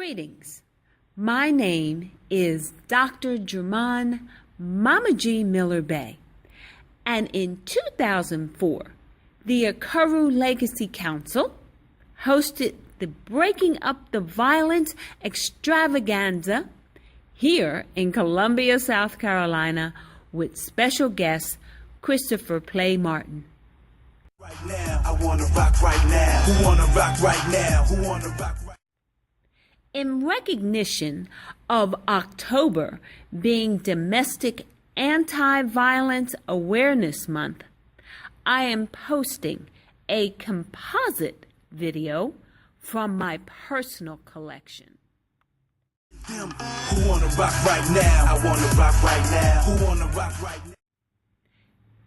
Greetings. My name is Dr. German Mama G. Miller Bay, and in 2004, the AKeru Legacy Council hosted the Breaking Up the Violence extravaganza here in Columbia, South Carolina, with special guest Christopher Play Martin. Right now, I wanna rock right now. Who wanna rock right now? Who wanna rock right now? In recognition of October being Domestic Anti-Violence Awareness Month, I am posting a composite video from my personal collection. Them who wanna rock right now? I wanna rock right now. Who wanna rock right now?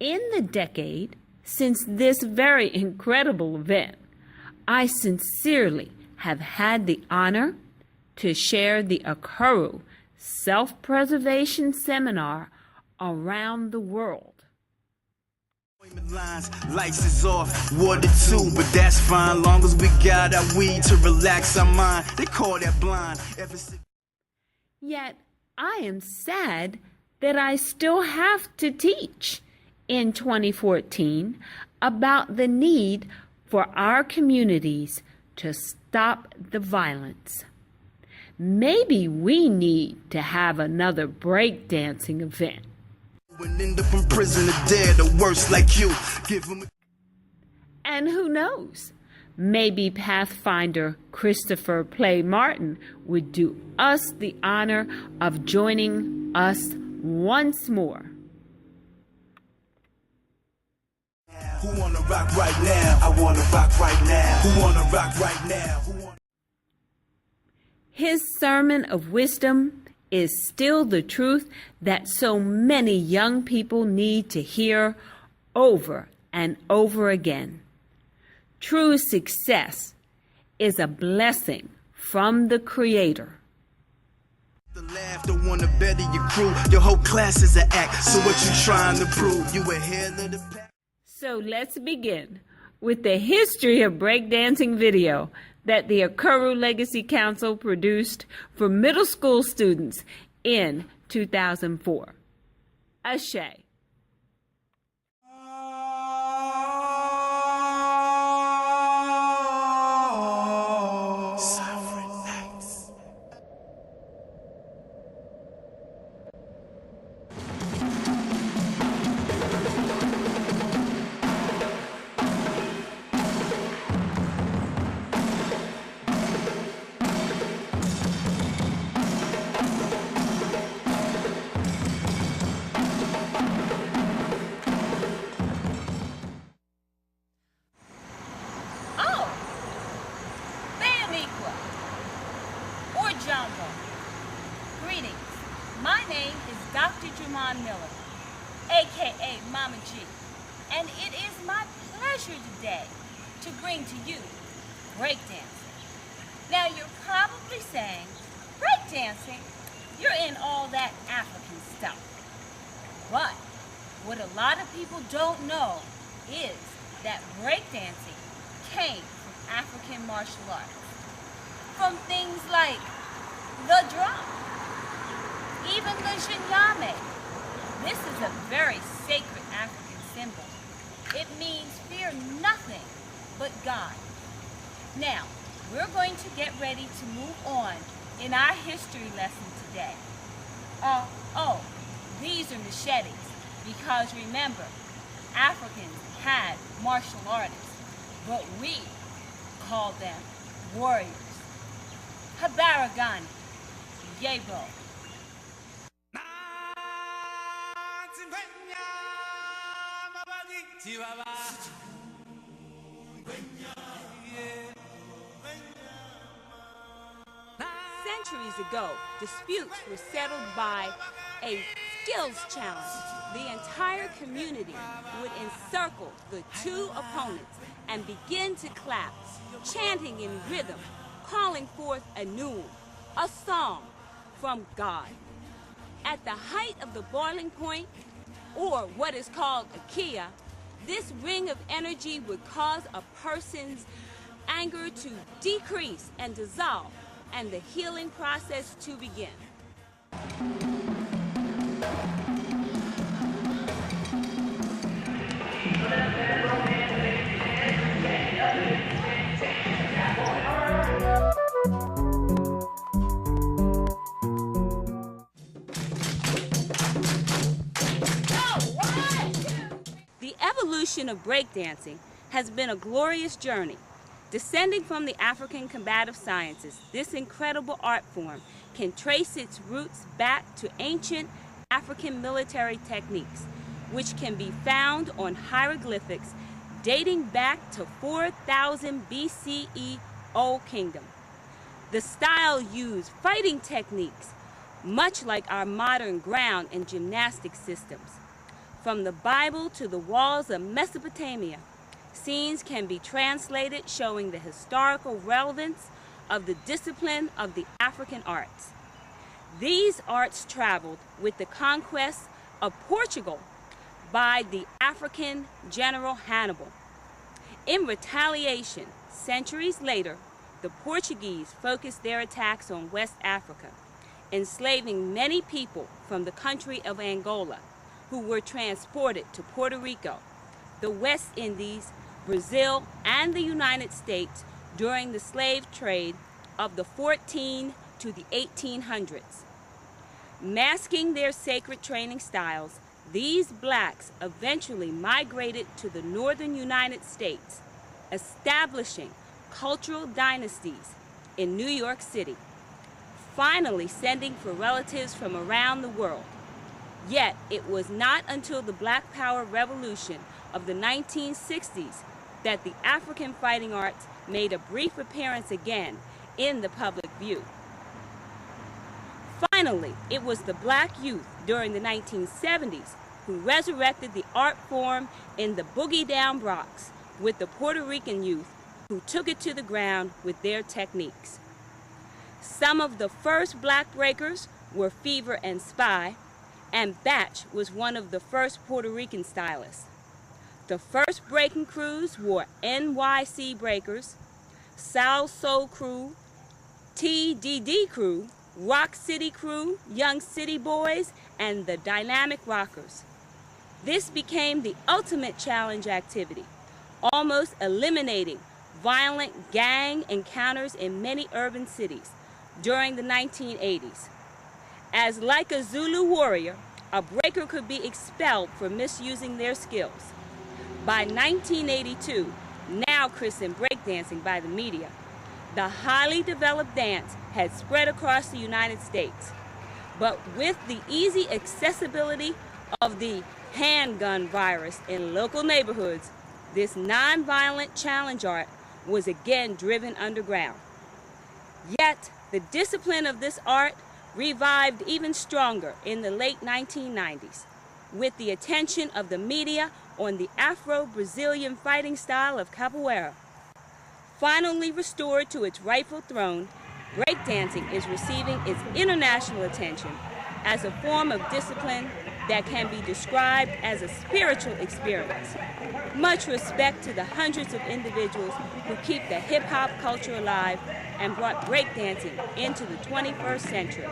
In the decade since this very incredible event, I sincerely have had the honor to share the AKeru Self-Preservation Seminar around the world. Lights is off, water too, but that's fine, long as we got our weed to relax our mind. They call that blind. Yet I am sad that I still have to teach in 2014 about the need for our communities to stop the violence. Maybe we need to have another breakdancing event. End up in prison or dead or worse like you. And who knows? Maybe Pathfinder Christopher Play Martin would do us the honor of joining us once more. Who wanna rock right now? I wanna rock right now. Who wanna rock right now? His sermon of wisdom is still the truth that so many young people need to hear over and over again. True success is a blessing from the Creator. The laugh, the one to better your crew. Your whole class is an act. So what you trying to prove? You ahead of the pack. So let's begin with the history of breakdancing video that the AKeru Legacy Council produced for middle school students in 2004. Ashe. Greetings. My name is Dr. German Miller, aka Mama G, and it is my pleasure today to bring to you breakdancing. Now you're probably saying, breakdancing? You're in all that African stuff. But what a lot of people don't know is that breakdancing came from African martial arts. From things like the drum, even the jinyame. This is a very sacred African symbol. It means fear nothing but God. Now, we're going to get ready to move on in our history lesson today. These are machetes, because remember, Africans had martial artists, but we call them warriors. Habaragani, Yebo. Centuries ago, disputes were settled by a skills challenge. The entire community would encircle the two opponents and begin to clap, chanting in rhythm, calling forth a noon, a song from God. At the height of the boiling point, or what is called a kia, this ring of energy would cause a person's anger to decrease and dissolve, and the healing process to begin. The evolution of breakdancing has been a glorious journey. Descending from the African combative sciences, this incredible art form can trace its roots back to ancient African military techniques, which can be found on hieroglyphics dating back to 4000 BCE Old Kingdom. The style used fighting techniques, much like our modern ground and gymnastic systems. From the Bible to the walls of Mesopotamia, scenes can be translated showing the historical relevance of the discipline of the African arts. These arts traveled with the conquest of Portugal by the African general Hannibal. In retaliation, centuries later, the Portuguese focused their attacks on West Africa, enslaving many people from the country of Angola, who were transported to Puerto Rico, the West Indies, Brazil, and the United States during the slave trade of the 14 to the 1800s. Masking their sacred training styles, these blacks eventually migrated to the northern United States, establishing cultural dynasties in New York City, finally sending for relatives from around the world. Yet, it was not until the Black Power Revolution of the 1960s that the African fighting arts made a brief appearance again in the public view. Finally, it was the black youth during the 1970s who resurrected the art form in the Boogie Down Bronx with the Puerto Rican youth who took it to the ground with their techniques. Some of the first black breakers were Fever and Spy, and Batch was one of the first Puerto Rican stylists. The first breaking crews were NYC Breakers, Soul Soul Crew, TDD Crew, Rock City Crew, Young City Boys, and the Dynamic Rockers. This became the ultimate challenge activity, almost eliminating violent gang encounters in many urban cities during the 1980s. As like a Zulu warrior, a breaker could be expelled for misusing their skills. By 1982, now christened breakdancing by the media, the highly developed dance had spread across the United States. But with the easy accessibility of the handgun virus in local neighborhoods, this nonviolent challenge art was again driven underground. Yet, the discipline of this art revived even stronger in the late 1990s, with the attention of the media on the Afro-Brazilian fighting style of capoeira. Finally restored to its rightful throne, breakdancing is receiving its international attention as a form of discipline that can be described as a spiritual experience. Much respect to the hundreds of individuals who keep the hip-hop culture alive and brought breakdancing into the 21st century.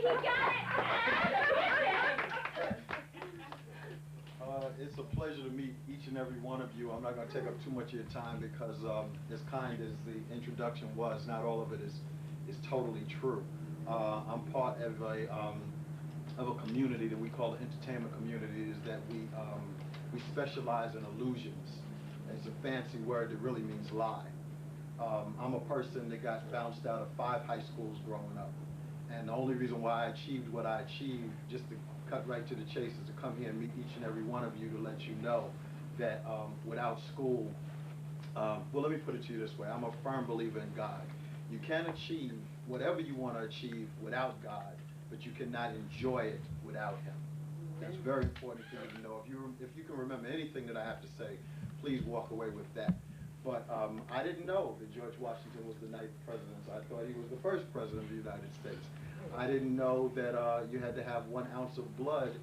he got it! It's a pleasure to meet each and every one of you. I'm not going to take up too much of your time because as kind as the introduction was, not all of it is totally true. I'm part of a community that we call the entertainment community. Is that we specialize in illusions. It's a fancy word that really means lie. I'm a person that got bounced out of 5 high schools growing up. And the only reason why I achieved what I achieved, just to cut right to the chase, is to come here and meet each and every one of you to let you know that without school, well, let me put it to you this way. I'm a firm believer in God. You can achieve whatever you want to achieve without God, but you cannot enjoy it without Him. That's very important for you to know. If you can remember anything that I have to say, please walk away with that. But I didn't know that George Washington was the 9th president. I thought he was the 1st president of the United States. I didn't know that you had to have 1 ounce of blood,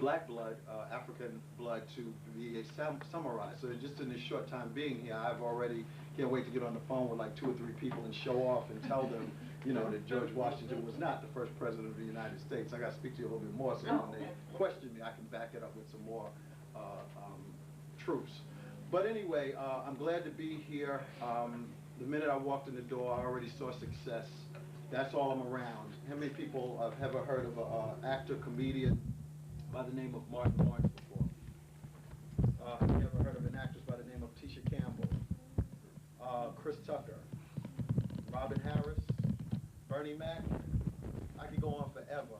black blood, African blood, to be a samurai. So just in this short time being here, I've already can't wait to get on the phone with like 2 or 3 people and show off and tell them, you know, that George Washington was not the 1st president of the United States. I got to speak to you a little bit more, so when they question me, I can back it up with some more truths. But anyway, I'm glad to be here. The minute I walked in the door, I already saw success. That's all I'm around. How many people have ever heard of an actor, comedian by the name of Martin Lawrence before? Have you ever heard of an actress by the name of Tisha Campbell? Chris Tucker, Robin Harris, Bernie Mac? I could go on forever.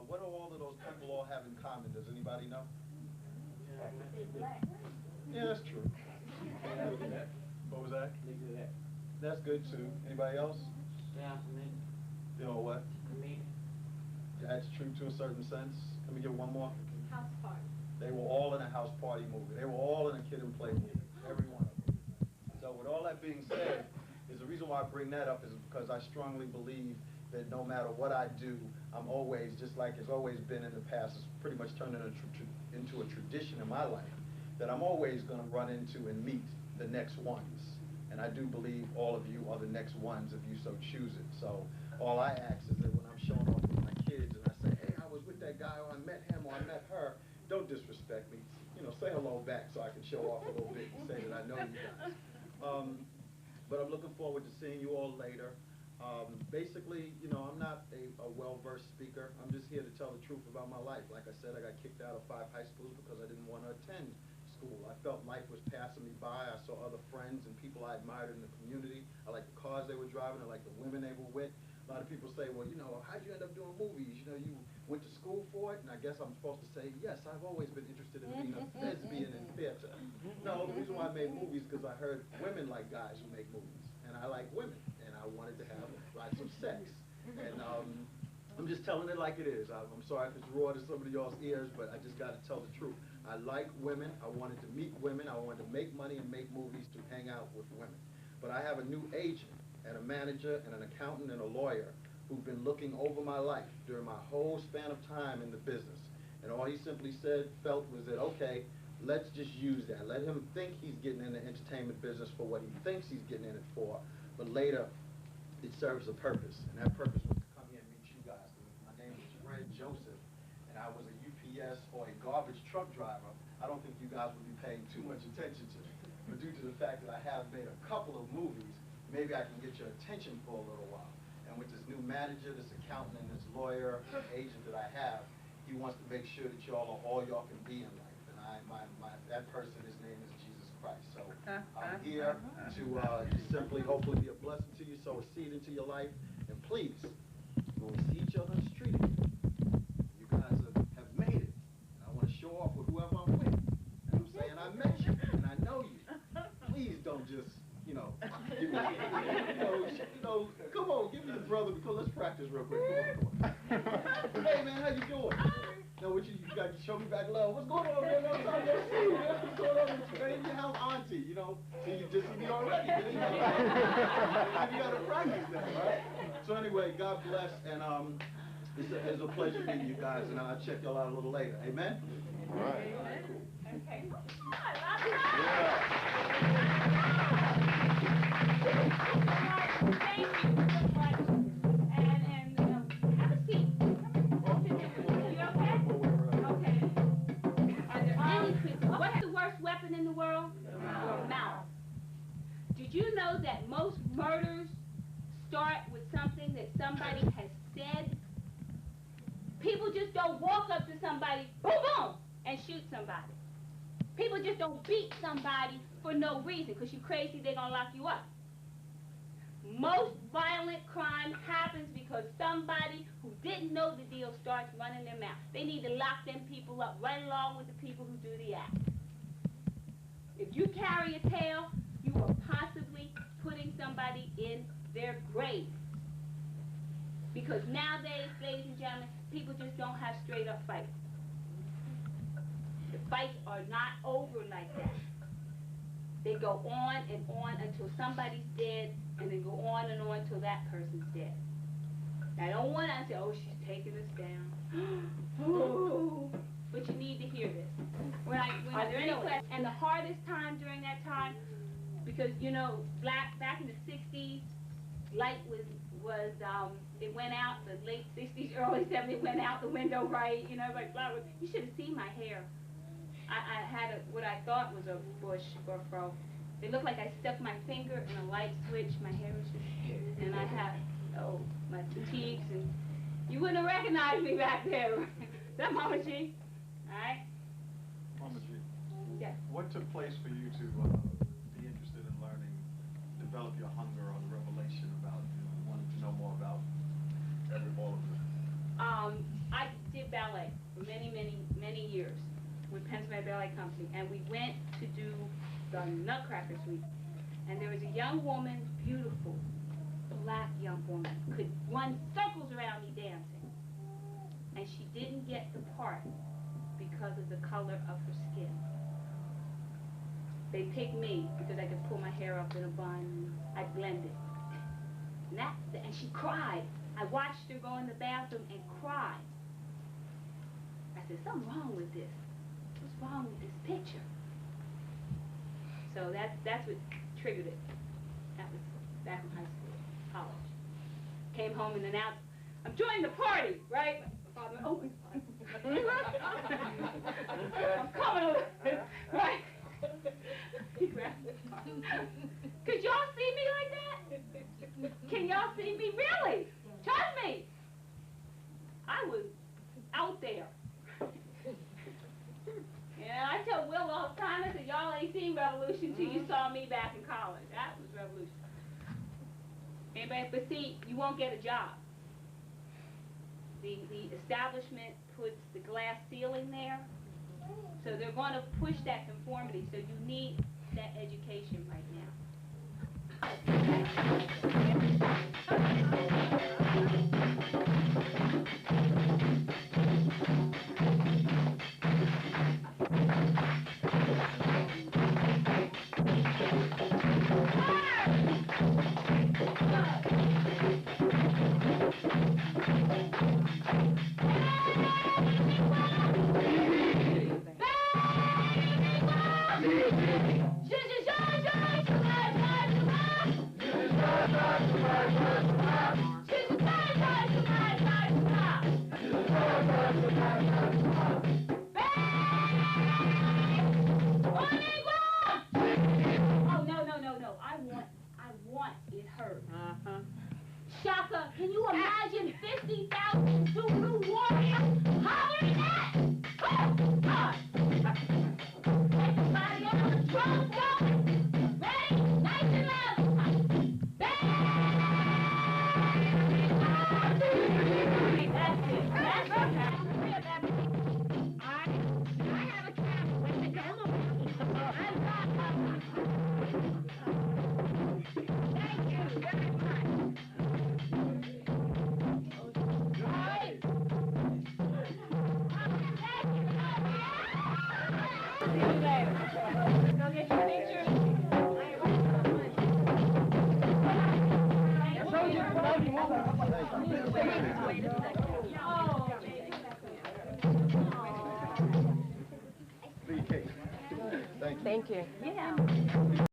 What do all of those people all have in common? Does anybody know? Yeah, that's true. What was that? That's good too. Anybody else? Yeah, me. You know what? Me. That's true to a certain sense. Let me give one more. House party. They were all in a house party movie. They were all in a Kid and Play movie. Every one of them. So with all that being said, is the reason why I bring that up is because I strongly believe that no matter what I do, I'm always, just like it's always been in the past, it's pretty much turned into a tradition in my life, that I'm always going to run into and meet the next ones. And I do believe all of you are the next ones if you so choose it. So all I ask is that when I'm showing off with my kids and I say, hey, I was with that guy, or I met him, or I met her, don't disrespect me. You know, say hello back so I can show off a little bit and say that I know you guys. But I'm looking forward to seeing you all later. Basically, you know, I'm not a well-versed speaker. I'm just here to tell the truth about my life. Like I said, I got kicked out of 5 high schools because I didn't want to attend school. I felt life was passing me by. I saw other friends and people I admired in the community. I liked the cars they were driving. I liked the women they were with. A lot of people say, well, you know, how'd you end up doing movies? You know, you went to school for it? And I guess I'm supposed to say, yes, I've always been interested in being a thespian in theater. No, the reason why I made movies is because I heard women like guys who make movies. And I like women. And I wanted to have lots of sex. And I'm just telling it like it is. I'm sorry if it's raw to some of y'all's ears, but I just got to tell the truth. I like women. I wanted to meet women. I wanted to make money and make movies to hang out with women. But I have a new agent and a manager and an accountant and a lawyer who've been looking over my life during my whole span of time in the business. And all he simply felt was that, okay, let's just use that. Let him think he's getting in the entertainment business for what he thinks he's getting in it for. But later, it serves a purpose. And that purpose was to come here and meet you guys. My name is Fred Joseph, and I was a UPS or a garbage truck driver. I don't think you guys would be paying too much attention to me. But due to the fact that I have made a couple of movies, maybe I can get your attention for a little while. And with this new manager, this accountant, and this lawyer, agent that I have, he wants to make sure that y'all are all y'all can be in life. And that person, his name is Jesus Christ. So I'm here to simply, hopefully, be a blessing to you, sow a seed into your life. And please, when we see each other on the street, you guys have made it. And I want to show off with whoever I'm with. And I'm saying I met you, and I know you. Please don't just, you know, give me, come on, give me the brother, because let's practice real quick. Come on. Hey, man, how you doing? No, what you got to show me back love. What's going on, man? I'm trying to see you, man. What's going on with you, man? Your house auntie, you know? So you just see me already. You got to practice that, right? So anyway, God bless, and it's a pleasure meeting you guys, and I'll check y'all out a little later. Amen? All right, cool. Okay. Thank you so much. And worst weapon in the world? Your mouth. Did you know that most murders start with something that somebody has said? People just don't walk up to somebody, boom, boom, and shoot somebody. People just don't beat somebody for no reason, because you're crazy, they're gonna lock you up. Most violent crime happens because somebody who didn't know the deal starts running their mouth. They need to lock them people up right along with the people who do the act. If you carry a tail, you are possibly putting somebody in their grave. Because nowadays, ladies and gentlemen, people just don't have straight up fights. The fights are not over like that. They go on and on until somebody's dead, and then go on and on until that person's dead. Now, I don't want to say, oh, she's taking us down. Oh, but you need to hear this. Are there any questions? And the hardest time during that time, because, you know, back in the 60s, light was it went out, the late 60s, early 70s, went out the window, right? You know, like, blah, blah. You should have seen my hair. I had what I thought was a bush or a fro. It looked like I stuck my finger in a light switch. My hair was just, and I had, my fatigues, and you wouldn't have recognized me back there. Is that Mama G? All right? Mama G. Yeah. What took place for you to be interested in learning, develop your hunger or the revelation about, wanting to know more about all of this? I did ballet for many, many, many years with Pennsylvania Ballet Company, and we went to do the Nutcracker Suite. And there was a young woman, beautiful, black young woman, could run circles around me dancing. And she didn't get the part because of the color of her skin. They picked me because I could pull my hair up in a bun, and I blended. And she cried. I watched her go in the bathroom and cry. I said, something wrong with this. What's wrong with this picture? So that's what triggered it. That was back in high school, college. Came home and announced, I'm joining the party, right? My father went, oh my God. I'm coming over, right? He grabbed me. Could y'all see me like that? Can y'all see me? Really? Trust me. I was out there. Yeah, I tell Will all the time, I said, y'all ain't seen revolution till you saw me back in college. That was revolution. Anybody? But see, you won't get a job. The establishment puts the glass ceiling there, so they're going to push that conformity, so you need that education right now. Shaka, can you imagine 50,000 Zulu warriors hollering that? Oh, God! Everybody on the drum going. Ready? Nice and loud. That's it. That's it. I have a camera with the demo. Thank you very much. Go get your picture. Thank you. Thank you. Yeah.